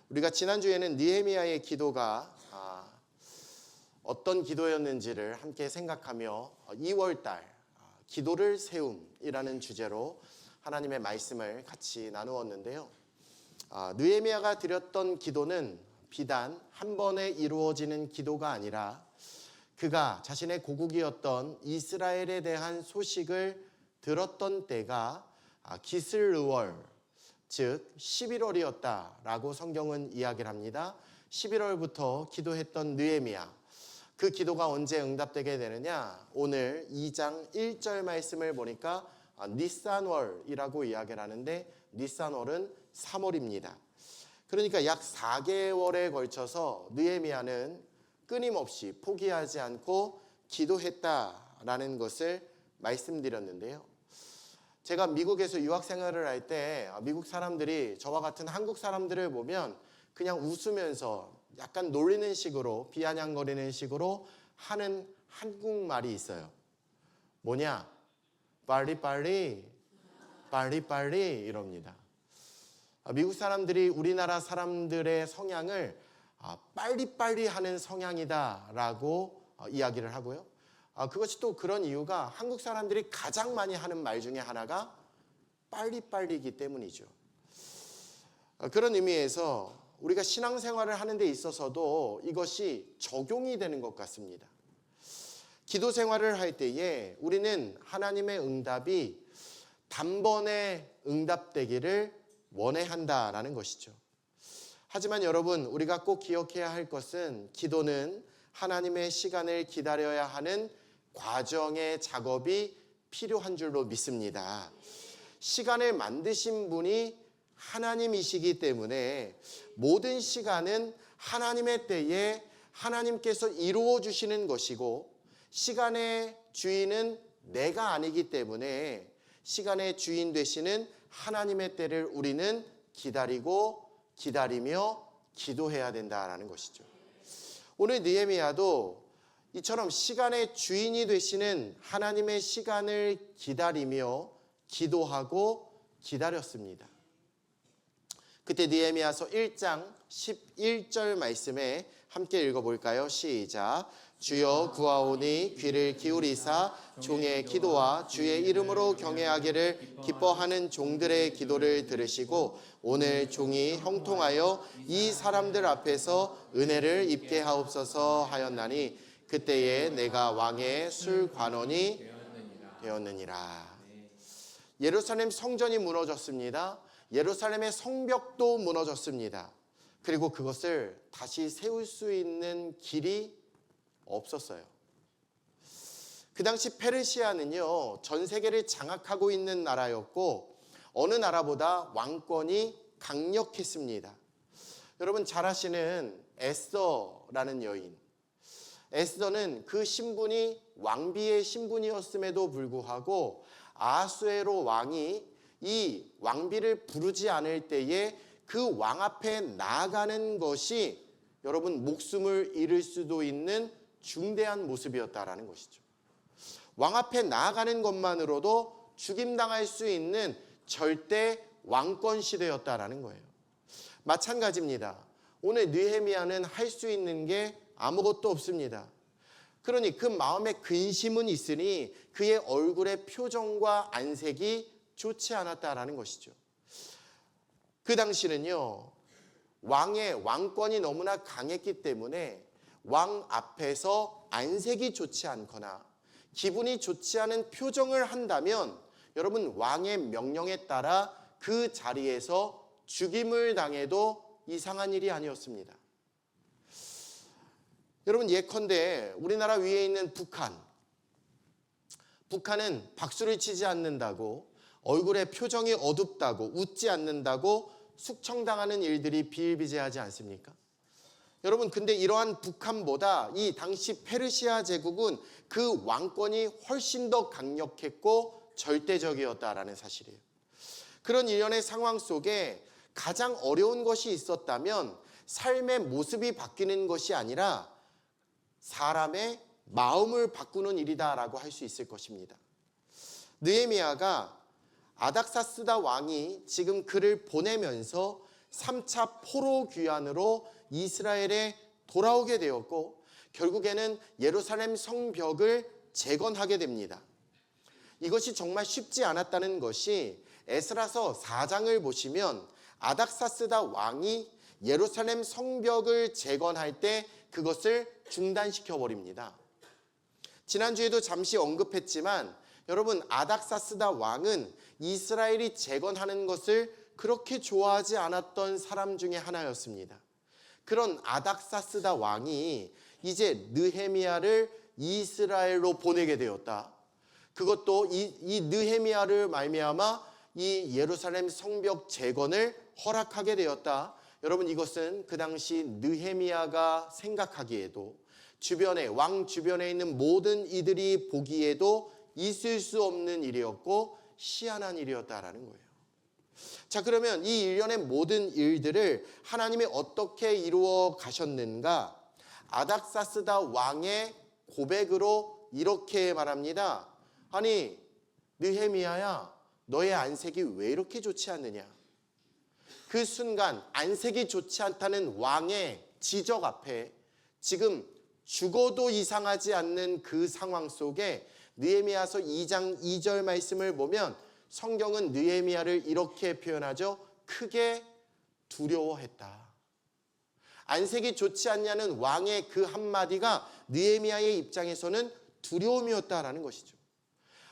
우리가 지난주에는 느헤미야의 기도가 어떤 기도였는지를 함께 생각하며 2월달 기도를 세움이라는 주제로 하나님의 말씀을 같이 나누었는데요. 느헤미야가 드렸던 기도는 비단 한 번에 이루어지는 기도가 아니라 그가 자신의 고국이었던 이스라엘에 대한 소식을 들었던 때가 기슬르월, 즉 11월이었다라고 성경은 이야기를 합니다. 11월부터 기도했던 느헤미야, 그 기도가 언제 응답되게 되느냐? 오늘 2장 1절 말씀을 보니까 니산월이라고 이야기를 하는데 니산월은 3월입니다. 그러니까 약 4개월에 걸쳐서 느헤미야는 끊임없이 포기하지 않고 기도했다라는 것을 말씀드렸는데요. 제가 미국에서 유학 생활을 할 때 미국 사람들이 저와 같은 한국 사람들을 보면 그냥 웃으면서 약간 놀리는 식으로 비아냥거리는 식으로 하는 한국말이 있어요. 뭐냐? 빨리빨리 빨리빨리 이럽니다. 미국 사람들이 우리나라 사람들의 성향을 빨리빨리 하는 성향이다라고 이야기를 하고요. 그것이 또 그런 이유가 한국 사람들이 가장 많이 하는 말 중에 하나가 빨리빨리이기 때문이죠. 그런 의미에서 우리가 신앙생활을 하는 데 있어서도 이것이 적용이 되는 것 같습니다. 기도 생활을 할 때에 우리는 하나님의 응답이 단번에 응답되기를 원해한다라는 것이죠. 하지만 여러분, 우리가 꼭 기억해야 할 것은 기도는 하나님의 시간을 기다려야 하는 과정의 작업이 필요한 줄로 믿습니다. 시간을 만드신 분이 하나님이시기 때문에 모든 시간은 하나님의 때에 하나님께서 이루어 주시는 것이고, 시간의 주인은 내가 아니기 때문에 시간의 주인 되시는 하나님의 때를 우리는 기다리며 기도해야 된다라는 것이죠. 오늘 느헤미야도 이처럼 시간의 주인이 되시는 하나님의 시간을 기다리며 기도하고 기다렸습니다. 그때 느헤미야서 1장 11절 말씀에 함께 읽어볼까요? 시작. 주여 구하오니 귀를 기울이사 종의 기도와 주의 이름으로 경외하기를 기뻐하는 종들의 기도를 들으시고 오늘 종이 형통하여 이 사람들 앞에서 은혜를 입게 하옵소서 하였나니 그때에 내가 왕의 술관원이 되었느니라. 예루살렘 성전이 무너졌습니다. 예루살렘의 성벽도 무너졌습니다. 그리고 그것을 다시 세울 수 있는 길이 없었어요. 그 당시 페르시아는요, 전 세계를 장악하고 있는 나라였고 어느 나라보다 왕권이 강력했습니다. 여러분 잘 아시는 에스더라는 여인, 에스더는 그 신분이 왕비의 신분이었음에도 불구하고 아하수에로 왕이 이 왕비를 부르지 않을 때에 그 왕 앞에 나아가는 것이 여러분 목숨을 잃을 수도 있는 중대한 모습이었다라는 것이죠. 왕 앞에 나아가는 것만으로도 죽임당할 수 있는 절대 왕권 시대였다라는 거예요. 마찬가지입니다. 오늘 느헤미야는 할 수 있는 게 아무것도 없습니다. 그러니 그 마음에 근심은 있으니 그의 얼굴의 표정과 안색이 좋지 않았다라는 것이죠. 그 당시는요, 왕의 왕권이 너무나 강했기 때문에 왕 앞에서 안색이 좋지 않거나 기분이 좋지 않은 표정을 한다면 여러분 왕의 명령에 따라 그 자리에서 죽임을 당해도 이상한 일이 아니었습니다. 여러분 예컨대 우리나라 위에 있는 북한은 박수를 치지 않는다고, 얼굴의 표정이 어둡다고, 웃지 않는다고 숙청당하는 일들이 비일비재하지 않습니까? 여러분 근데 이러한 북한보다 이 당시 페르시아 제국은 그 왕권이 훨씬 더 강력했고 절대적이었다라는 사실이에요. 그런 일련의 상황 속에 가장 어려운 것이 있었다면 삶의 모습이 바뀌는 것이 아니라 사람의 마음을 바꾸는 일이다라고 할 수 있을 것입니다. 느헤미야가 아닥사스다 왕이 지금 그를 보내면서 3차 포로 귀환으로 이스라엘에 돌아오게 되었고 결국에는 예루살렘 성벽을 재건하게 됩니다. 이것이 정말 쉽지 않았다는 것이 에스라서 4장을 보시면 아닥사스다 왕이 예루살렘 성벽을 재건할 때 그것을 중단시켜 버립니다. 지난주에도 잠시 언급했지만 여러분, 아닥사스다 왕은 이스라엘이 재건하는 것을 그렇게 좋아하지 않았던 사람 중에 하나였습니다. 그런 아닥사스다 왕이 이제 느헤미야를 이스라엘로 보내게 되었다. 그것도 이 느헤미야를 말미암아 이 예루살렘 성벽 재건을 허락하게 되었다. 여러분, 이것은 그 당시 느헤미야가 생각하기에도 왕 주변에 있는 모든 이들이 보기에도 있을 수 없는 일이었고 희한한 일이었다라는 거예요. 자, 그러면 이 일련의 모든 일들을 하나님이 어떻게 이루어 가셨는가? 아닥사스다 왕의 고백으로 이렇게 말합니다. 아니, 느헤미야야, 너의 안색이 왜 이렇게 좋지 않느냐? 그 순간 안색이 좋지 않다는 왕의 지적 앞에 지금 죽어도 이상하지 않는 그 상황 속에 느헤미야서 2장 2절 말씀을 보면 성경은 느헤미야를 이렇게 표현하죠. 크게 두려워했다. 안색이 좋지 않냐는 왕의 그 한마디가 느헤미야의 입장에서는 두려움이었다라는 것이죠.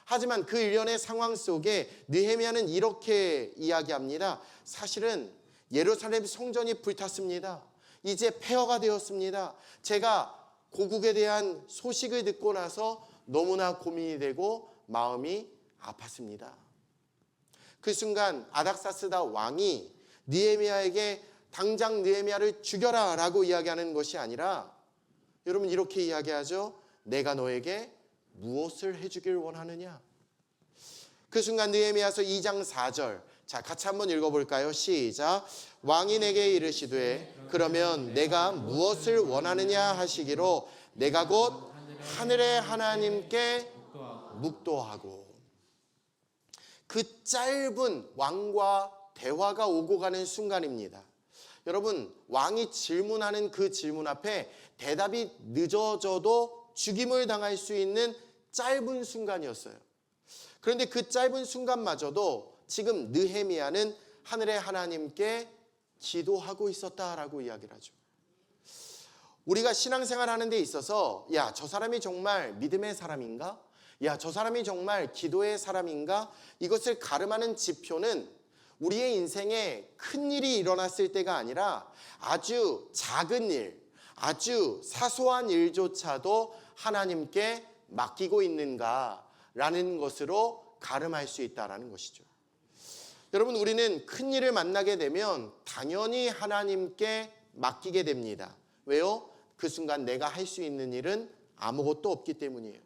하지만 그 일련의 상황 속에 느헤미야는 이렇게 이야기합니다. 사실은 예루살렘 성전이 불탔습니다. 이제 폐허가 되었습니다. 제가 고국에 대한 소식을 듣고 나서 너무나 고민이 되고 마음이 아팠습니다. 그 순간 아닥사스다 왕이 느헤미야에게 당장 느헤미야를 죽여라 라고 이야기하는 것이 아니라 여러분 이렇게 이야기하죠. 내가 너에게 무엇을 해주길 원하느냐? 그 순간 느헤미야서 2장 4절, 자 같이 한번 읽어볼까요? 시작. 왕이 내게 이르시되 그러면 내가 무엇을 원하느냐 하시기로 내가 곧 하늘의 하나님께 묵도하고. 그 짧은 왕과 대화가 오고 가는 순간입니다. 여러분, 왕이 질문하는 그 질문 앞에 대답이 늦어져도 죽임을 당할 수 있는 짧은 순간이었어요. 그런데 그 짧은 순간마저도 지금 느헤미야는 하늘의 하나님께 기도하고 있었다라고 이야기를 하죠. 우리가 신앙생활 하는 데 있어서 야, 저 사람이 정말 믿음의 사람인가? 야, 저 사람이 정말 기도의 사람인가? 이것을 가름하는 지표는 우리의 인생에 큰 일이 일어났을 때가 아니라 아주 작은 일, 아주 사소한 일조차도 하나님께 맡기고 있는가라는 것으로 가름할 수 있다는 것이죠. 여러분, 우리는 큰 일을 만나게 되면 당연히 하나님께 맡기게 됩니다. 왜요? 그 순간 내가 할 수 있는 일은 아무것도 없기 때문이에요.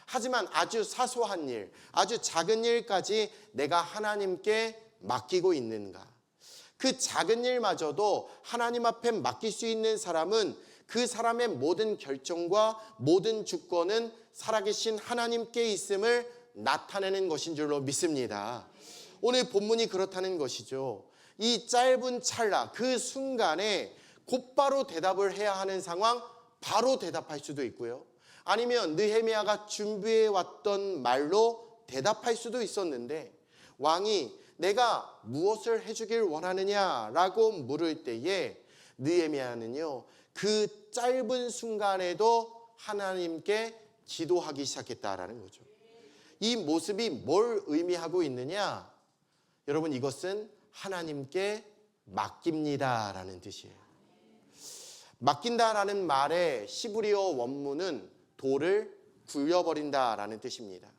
하지만 아주 사소한 일, 아주 작은 일까지 내가 하나님께 맡기고 있는가? 그 작은 일마저도 하나님 앞에 맡길 수 있는 사람은 그 사람의 모든 결정과 모든 주권은 살아계신 하나님께 있음을 나타내는 것인 줄로 믿습니다. 오늘 본문이 그렇다는 것이죠. 이 짧은 찰나, 그 순간에 곧바로 대답을 해야 하는 상황, 바로 대답할 수도 있고요. 아니면 느헤미야가 준비해 왔던 말로 대답할 수도 있었는데 왕이 내가 무엇을 해주길 원하느냐라고 물을 때에 느헤미야는요, 그 짧은 순간에도 하나님께 기도하기 시작했다라는 거죠. 이 모습이 뭘 의미하고 있느냐? 여러분, 이것은 하나님께 맡깁니다라는 뜻이에요. 맡긴다라는 말의 히브리어 원문은 돌을 굴려버린다라는 뜻입니다.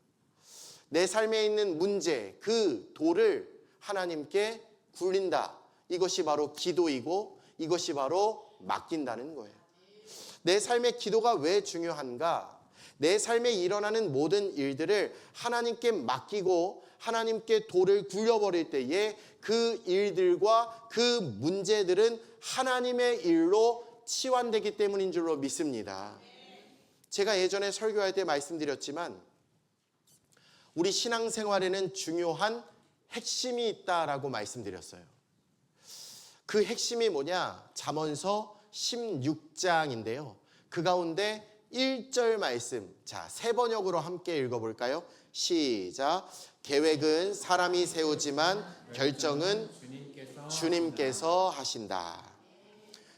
내 삶에 있는 문제, 그 돌을 하나님께 굴린다. 이것이 바로 기도이고 이것이 바로 맡긴다는 거예요. 내 삶의 기도가 왜 중요한가? 내 삶에 일어나는 모든 일들을 하나님께 맡기고 하나님께 돌을 굴려버릴 때에 그 일들과 그 문제들은 하나님의 일로 치환되기 때문인 줄로 믿습니다. 제가 예전에 설교할 때 말씀드렸지만 우리 신앙생활에는 중요한 핵심이 있다라고 말씀드렸어요. 그 핵심이 뭐냐? 잠언서 16장인데요. 그 가운데 1절 말씀, 자, 세 번역으로 함께 읽어볼까요? 시작. 계획은 사람이 세우지만 결정은 주님께서 하신다.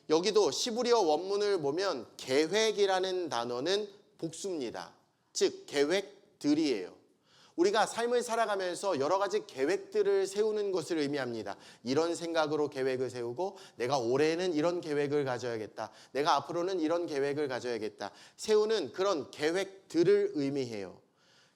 여기도 시브리어 원문을 보면 계획이라는 단어는 복수입니다. 즉 계획들이에요. 우리가 삶을 살아가면서 여러 가지 계획들을 세우는 것을 의미합니다. 이런 생각으로 계획을 세우고 내가 올해는 이런 계획을 가져야겠다. 내가 앞으로는 이런 계획을 가져야겠다. 세우는 그런 계획들을 의미해요.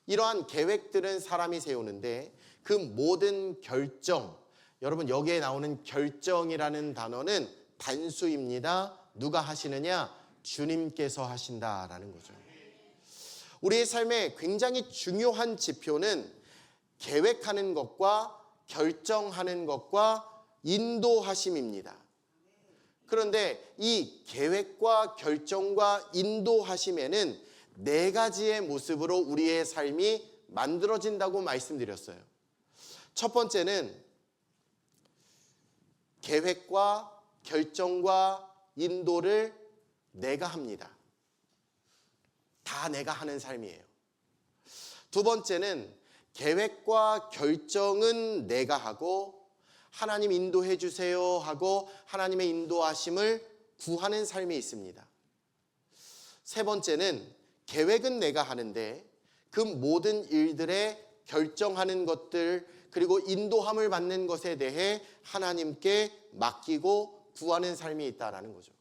이러한 계획들은 사람이 세우는데 그 모든 결정, 여러분 여기에 나오는 결정이라는 단어는 단수입니다. 누가 하시느냐? 주님께서 하신다라는 거죠. 우리의 삶에 굉장히 중요한 지표는 계획하는 것과 결정하는 것과 인도하심입니다. 그런데 이 계획과 결정과 인도하심에는 네 가지의 모습으로 우리의 삶이 만들어진다고 말씀드렸어요. 첫 번째는 계획과 결정과 인도를 내가 합니다. 다 내가 하는 삶이에요. 두 번째는 계획과 결정은 내가 하고 하나님 인도해 주세요 하고 하나님의 인도하심을 구하는 삶이 있습니다. 세 번째는 계획은 내가 하는데 그 모든 일들에 결정하는 것들 그리고 인도함을 받는 것에 대해 하나님께 맡기고 구하는 삶이 있다라는 거죠.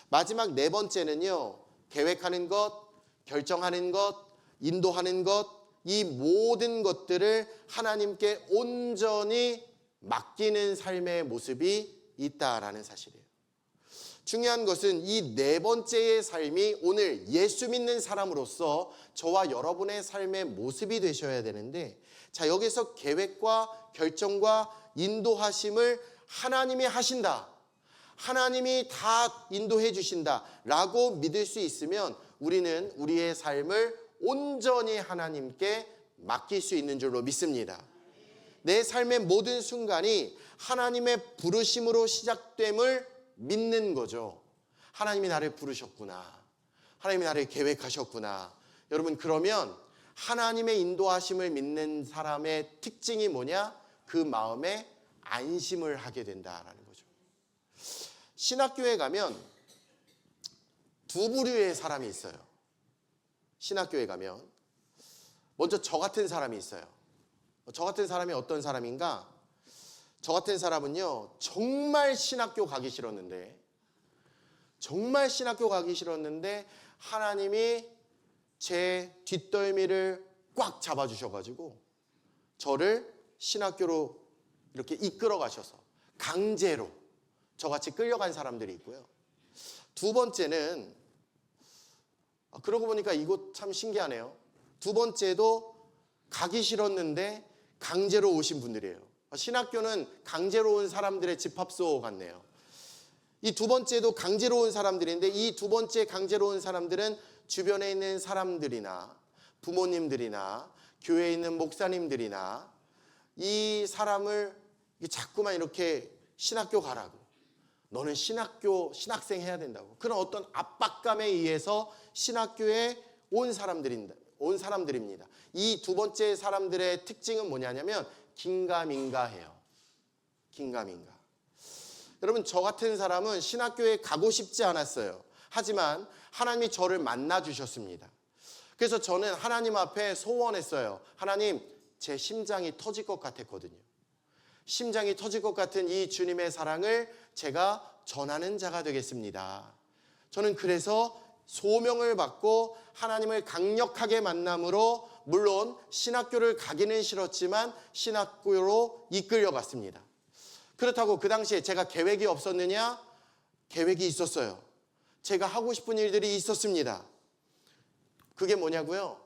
마지막 네 번째는요. 계획하는 것, 결정하는 것, 인도하는 것, 이 모든 것들을 하나님께 온전히 맡기는 삶의 모습이 있다라는 사실이에요. 중요한 것은 이 네 번째의 삶이 오늘 예수 믿는 사람으로서 저와 여러분의 삶의 모습이 되셔야 되는데, 자, 여기서 계획과 결정과 인도하심을 하나님이 하신다. 하나님이 다 인도해 주신다 라고 믿을 수 있으면 우리는 우리의 삶을 온전히 하나님께 맡길 수 있는 줄로 믿습니다. 내 삶의 모든 순간이 하나님의 부르심으로 시작됨을 믿는 거죠. 하나님이 나를 부르셨구나. 하나님이 나를 계획하셨구나. 여러분, 그러면 하나님의 인도하심을 믿는 사람의 특징이 뭐냐? 그 마음에 안심을 하게 된다라는 거죠. 신학교에 가면 두 부류의 사람이 있어요. 신학교에 가면 먼저 저 같은 사람이 있어요. 저 같은 사람이 어떤 사람인가? 저 같은 사람은요, 정말 신학교 가기 싫었는데 하나님이 제 뒷덜미를 꽉 잡아주셔가지고 저를 신학교로 이렇게 이끌어 가셔서 강제로 저같이 끌려간 사람들이 있고요. 두 번째는, 그러고 보니까 이곳 참 신기하네요. 두 번째도 가기 싫었는데 강제로 오신 분들이에요. 신학교는 강제로 온 사람들의 집합소 같네요. 이 두 번째도 강제로 온 사람들인데 이 두 번째 강제로 온 사람들은 주변에 있는 사람들이나 부모님들이나 교회에 있는 목사님들이나 이 사람을 자꾸만 이렇게 신학교 가라고, 너는 신학생 해야 된다고, 그런 어떤 압박감에 의해서 신학교에 온 사람들입니다. 이 두 번째 사람들의 특징은 뭐냐면 긴가민가해요. 긴가민가. 여러분, 저 같은 사람은 신학교에 가고 싶지 않았어요. 하지만 하나님이 저를 만나 주셨습니다. 그래서 저는 하나님 앞에 소원했어요. 하나님, 제 심장이 터질 것 같았거든요. 심장이 터질 것 같은 이 주님의 사랑을 제가 전하는 자가 되겠습니다. 저는 그래서 소명을 받고 하나님을 강력하게 만남으로, 물론 신학교를 가기는 싫었지만 신학교로 이끌려갔습니다. 그렇다고 그 당시에 제가 계획이 없었느냐? 계획이 있었어요. 제가 하고 싶은 일들이 있었습니다. 그게 뭐냐고요?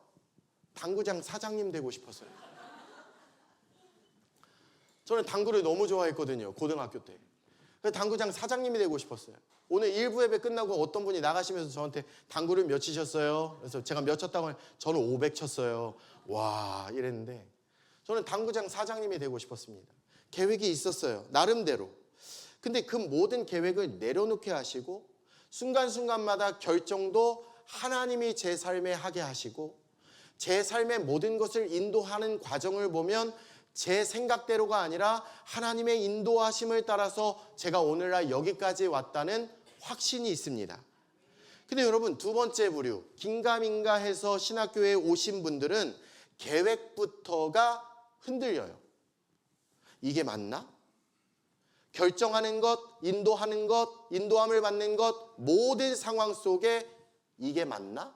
당구장 사장님 되고 싶었어요. 저는 당구를 너무 좋아했거든요. 고등학교 때. 그래서 당구장 사장님이 되고 싶었어요. 오늘 1부 예배 끝나고 어떤 분이 나가시면서 저한테 당구를 몇 치셨어요? 그래서 제가 몇 쳤다고 하면 저는 500 쳤어요. 와, 이랬는데 저는 당구장 사장님이 되고 싶었습니다. 계획이 있었어요. 나름대로. 근데 그 모든 계획을 내려놓게 하시고 순간순간마다 결정도 하나님이 제 삶에 하게 하시고 제 삶의 모든 것을 인도하는 과정을 보면 제 생각대로가 아니라 하나님의 인도하심을 따라서 제가 오늘날 여기까지 왔다는 확신이 있습니다. 근데 여러분, 두 번째 부류, 긴가민가 해서 신학교에 오신 분들은 계획부터가 흔들려요. 이게 맞나? 결정하는 것, 인도하는 것, 인도함을 받는 것, 모든 상황 속에 이게 맞나?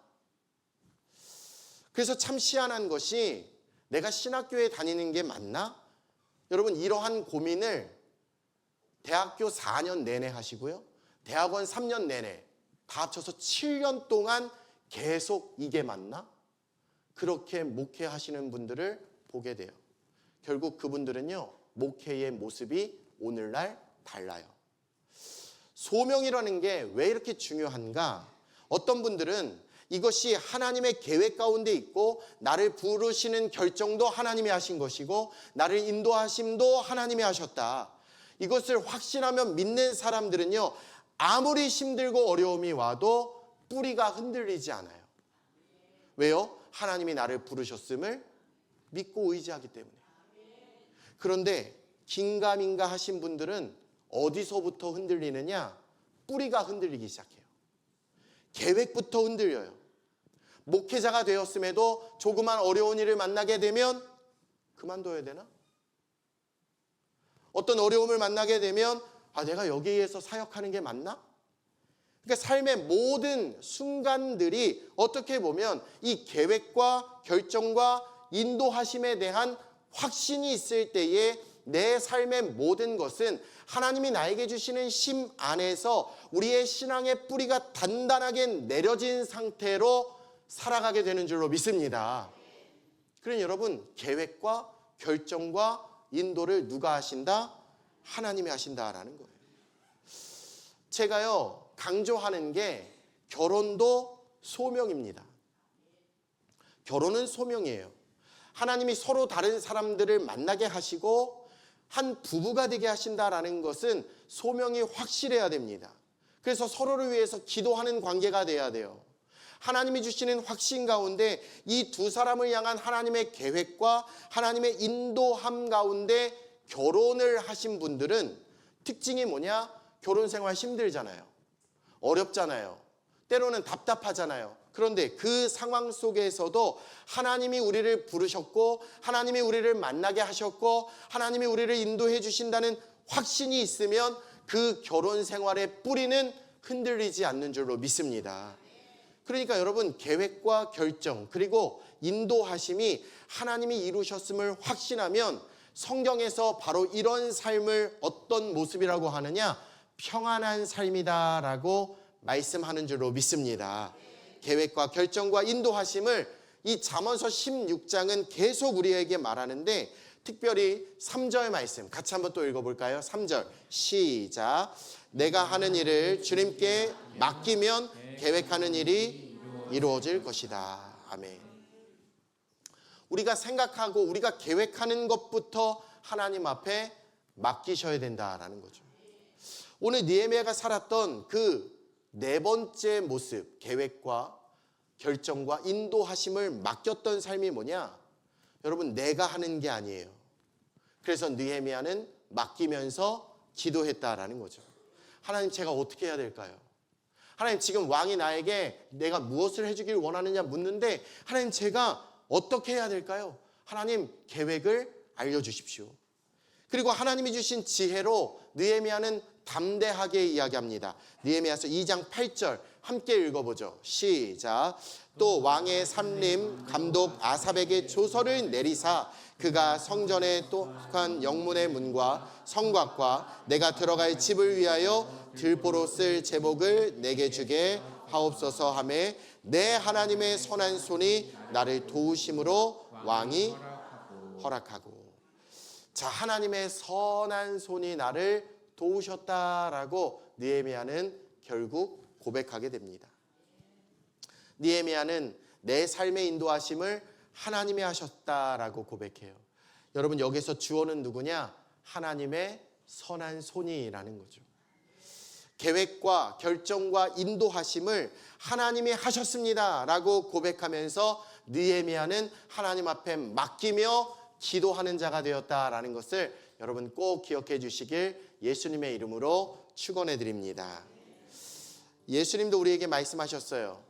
그래서 참 희한한 것이 내가 신학교에 다니는 게 맞나? 여러분, 이러한 고민을 대학교 4년 내내 하시고요. 대학원 3년 내내 다 합쳐서 7년 동안 계속 이게 맞나? 그렇게 목회하시는 분들을 보게 돼요. 결국 그분들은요, 목회의 모습이 오늘날 달라요. 소명이라는 게 왜 이렇게 중요한가? 어떤 분들은 이것이 하나님의 계획 가운데 있고 나를 부르시는 결정도 하나님이 하신 것이고 나를 인도하심도 하나님이 하셨다. 이것을 확신하며 믿는 사람들은요, 아무리 힘들고 어려움이 와도 뿌리가 흔들리지 않아요. 왜요? 하나님이 나를 부르셨음을 믿고 의지하기 때문에. 그런데 긴가민가 하신 분들은 어디서부터 흔들리느냐? 뿌리가 흔들리기 시작해요. 계획부터 흔들려요. 목회자가 되었음에도 조그만 어려운 일을 만나게 되면 그만둬야 되나? 어떤 어려움을 만나게 되면 내가 여기에서 사역하는 게 맞나? 그러니까 삶의 모든 순간들이 어떻게 보면 이 계획과 결정과 인도하심에 대한 확신이 있을 때에 내 삶의 모든 것은 하나님이 나에게 주시는 심 안에서 우리의 신앙의 뿌리가 단단하게 내려진 상태로 살아가게 되는 줄로 믿습니다. 그러니 여러분, 계획과 결정과 인도를 누가 하신다? 하나님이 하신다라는 거예요. 제가요, 강조하는 게 결혼도 소명입니다. 결혼은 소명이에요. 하나님이 서로 다른 사람들을 만나게 하시고 한 부부가 되게 하신다라는 것은 소명이 확실해야 됩니다. 그래서 서로를 위해서 기도하는 관계가 돼야 돼요. 하나님이 주시는 확신 가운데 이 두 사람을 향한 하나님의 계획과 하나님의 인도함 가운데 결혼을 하신 분들은 특징이 뭐냐? 결혼 생활 힘들잖아요. 어렵잖아요. 때로는 답답하잖아요. 그런데 그 상황 속에서도 하나님이 우리를 부르셨고 하나님이 우리를 만나게 하셨고 하나님이 우리를 인도해 주신다는 확신이 있으면 그 결혼 생활의 뿌리는 흔들리지 않는 줄로 믿습니다. 그러니까 여러분, 계획과 결정 그리고 인도하심이 하나님이 이루셨음을 확신하면 성경에서 바로 이런 삶을 어떤 모습이라고 하느냐? 평안한 삶이다라고 말씀하는 줄로 믿습니다. 계획과 결정과 인도하심을 이 잠언서 16장은 계속 우리에게 말하는데 특별히 3절 말씀 같이 한번 또 읽어볼까요? 3절 시작. 내가 하는 일을 주님께 맡기면 계획하는 일이 이루어질 것이다. 아멘. 우리가 생각하고 우리가 계획하는 것부터 하나님 앞에 맡기셔야 된다라는 거죠. 오늘 느헤미야가 살았던 그 네 번째 모습, 계획과 결정과 인도하심을 맡겼던 삶이 뭐냐? 여러분, 내가 하는 게 아니에요. 그래서 느헤미야는 맡기면서 기도했다라는 거죠. 하나님, 제가 어떻게 해야 될까요? 하나님, 지금 왕이 나에게 내가 무엇을 해주길 원하느냐 묻는데 하나님, 제가 어떻게 해야 될까요? 하나님, 계획을 알려주십시오. 그리고 하나님이 주신 지혜로 느헤미야는 담대하게 이야기합니다. 느헤미야서 2장 8절 함께 읽어보죠. 시작. 또 왕의 삼림 감독 아삽에게 조서를 내리사 그가 성전의 똑똑한 영문의 문과 성곽과 내가 들어갈 집을 위하여 들보로 쓸 제목을 내게 주게 하옵소서 하며 내 하나님의 선한 손이 나를 도우심으로 왕이 허락하고. 자, 하나님의 선한 손이 나를 도우셨다라고 느헤미야는 결국 고백하게 됩니다. 느헤미야는 내 삶의 인도하심을 하나님이 하셨다라고 고백해요. 여러분, 여기서 주어는 누구냐? 하나님의 선한 손이라는 거죠. 계획과 결정과 인도하심을 하나님이 하셨습니다 라고 고백하면서 느헤미야는 하나님 앞에 맡기며 기도하는 자가 되었다라는 것을 여러분 꼭 기억해 주시길 예수님의 이름으로 축원해 드립니다. 예수님도 우리에게 말씀하셨어요.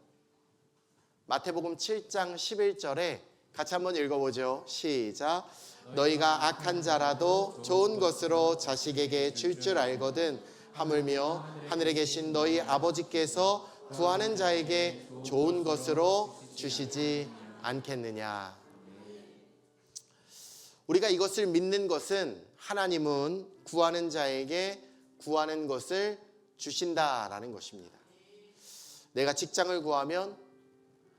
마태복음 7장 11절에 같이 한번 읽어보죠. 시작. 너희가 악한 자라도 좋은 것으로 자식에게 줄 줄 알거든 하물며 하늘에 계신 너희 아버지께서 구하는 자에게 좋은 것으로 주시지 않겠느냐. 우리가 이것을 믿는 것은 하나님은 구하는 자에게 구하는 것을 주신다라는 것입니다. 내가 직장을 구하면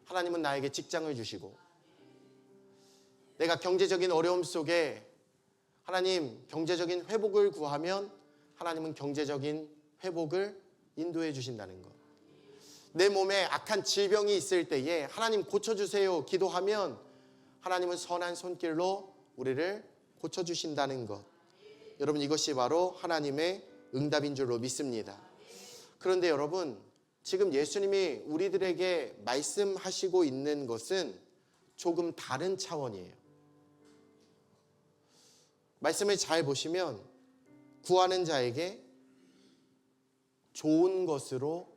하나님은 나에게 직장을 주시고, 내가 경제적인 어려움 속에 하나님 경제적인 회복을 구하면 하나님은 경제적인 회복을 인도해 주신다는 것. 내 몸에 악한 질병이 있을 때에 하나님 고쳐주세요 기도하면 하나님은 선한 손길로 우리를 고쳐주신다는 것. 여러분 이것이 바로 하나님의 응답인 줄로 믿습니다. 그런데 여러분 지금 예수님이 우리들에게 말씀하시고 있는 것은 조금 다른 차원이에요. 말씀을 잘 보시면 구하는 자에게 좋은 것으로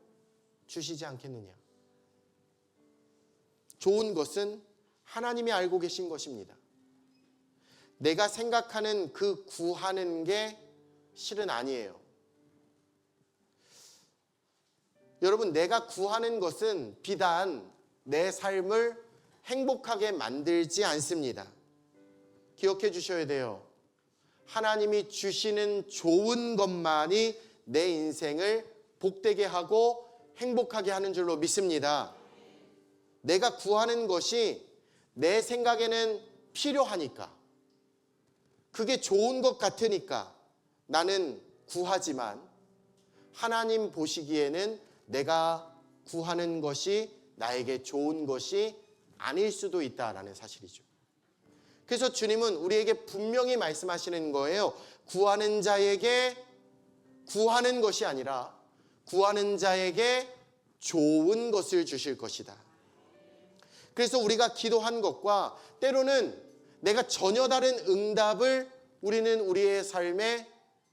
주시지 않겠느냐. 좋은 것은 하나님이 알고 계신 것입니다. 내가 생각하는 그 구하는 게 실은 아니에요. 여러분 내가 구하는 것은 비단 내 삶을 행복하게 만들지 않습니다. 기억해 주셔야 돼요. 하나님이 주시는 좋은 것만이 내 인생을 복되게 하고 행복하게 하는 줄로 믿습니다. 내가 구하는 것이 내 생각에는 필요하니까, 그게 좋은 것 같으니까 나는 구하지만 하나님 보시기에는 내가 구하는 것이 나에게 좋은 것이 아닐 수도 있다라는 사실이죠. 그래서 주님은 우리에게 분명히 말씀하시는 거예요. 구하는 자에게 구하는 것이 아니라 구하는 자에게 좋은 것을 주실 것이다. 그래서 우리가 기도한 것과 때로는 내가 전혀 다른 응답을 우리는 우리의 삶에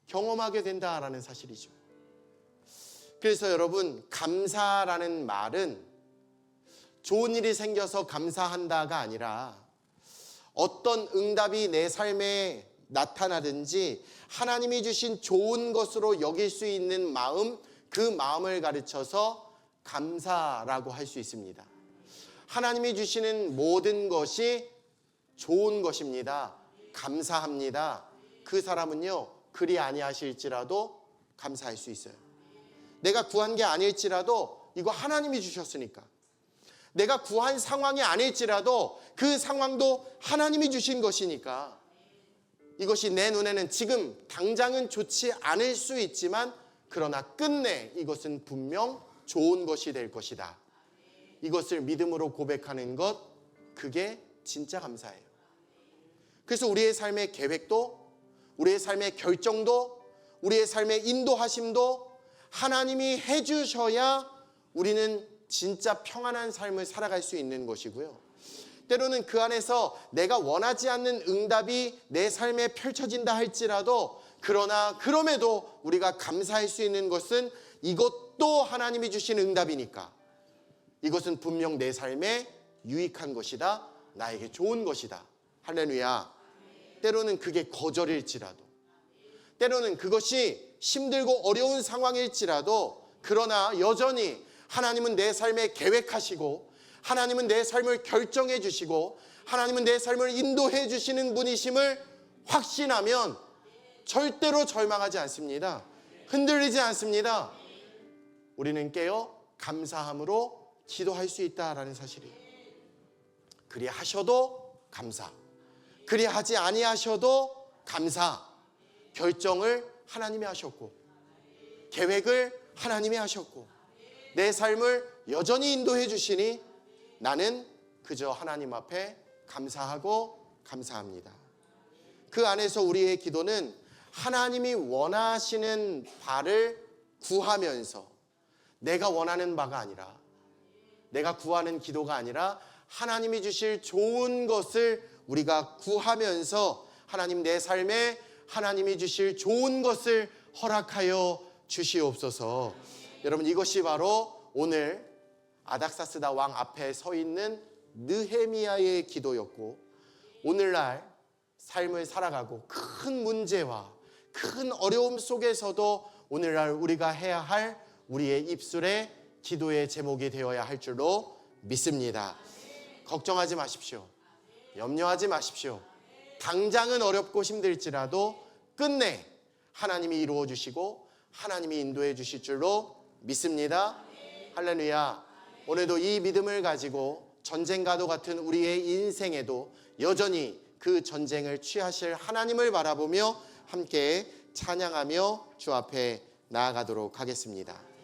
경험하게 된다라는 사실이죠. 그래서 여러분 감사라는 말은 좋은 일이 생겨서 감사한다가 아니라 어떤 응답이 내 삶에 나타나든지 하나님이 주신 좋은 것으로 여길 수 있는 마음, 그 마음을 가르쳐서 감사라고 할 수 있습니다. 하나님이 주시는 모든 것이 좋은 것입니다. 감사합니다. 그 사람은요 그리 아니하실지라도 감사할 수 있어요. 내가 구한 게 아닐지라도 이거 하나님이 주셨으니까, 내가 구한 상황이 아닐지라도 그 상황도 하나님이 주신 것이니까, 이것이 내 눈에는 지금 당장은 좋지 않을 수 있지만 그러나 끝내 이것은 분명 좋은 것이 될 것이다. 이것을 믿음으로 고백하는 것, 그게 진짜 감사예요. 그래서 우리의 삶의 계획도, 우리의 삶의 결정도, 우리의 삶의 인도하심도 하나님이 해주셔야 우리는 진짜 평안한 삶을 살아갈 수 있는 것이고요. 때로는 그 안에서 내가 원하지 않는 응답이 내 삶에 펼쳐진다 할지라도, 그러나 그럼에도 우리가 감사할 수 있는 것은 이것도 하나님이 주신 응답이니까 이것은 분명 내 삶에 유익한 것이다, 나에게 좋은 것이다. 할렐루야. 때로는 그게 거절일지라도, 때로는 그것이 힘들고 어려운 상황일지라도, 그러나 여전히 하나님은 내 삶에 계획하시고 하나님은 내 삶을 결정해 주시고 하나님은 내 삶을 인도해 주시는 분이심을 확신하면 절대로 절망하지 않습니다. 흔들리지 않습니다. 우리는 깨어 감사함으로 기도할 수 있다라는 사실이에요. 그리 하셔도 감사, 그리 하지 아니하셔도 감사. 결정을 하나님이 하셨고 계획을 하나님이 하셨고 내 삶을 여전히 인도해 주시니 나는 그저 하나님 앞에 감사하고 감사합니다. 그 안에서 우리의 기도는 하나님이 원하시는 바를 구하면서 내가 원하는 바가 아니라, 내가 구하는 기도가 아니라 하나님이 주실 좋은 것을 우리가 구하면서 하나님, 내 삶에 하나님이 주실 좋은 것을 허락하여 주시옵소서. 여러분, 이것이 바로 오늘 아닥사스다 왕 앞에 서 있는 느헤미야의 기도였고, 오늘날 삶을 살아가고 큰 문제와 큰 어려움 속에서도 오늘날 우리가 해야 할 우리의 입술의 기도의 제목이 되어야 할 줄로 믿습니다. 걱정하지 마십시오. 염려하지 마십시오. 당장은 어렵고 힘들지라도 끝내 하나님이 이루어 주시고 하나님이 인도해 주실 줄로 믿습니다. 할렐루야. 오늘도 이 믿음을 가지고 전쟁과도 같은 우리의 인생에도 여전히 그 전쟁을 취하실 하나님을 바라보며 함께 찬양하며 주 앞에 나아가도록 하겠습니다.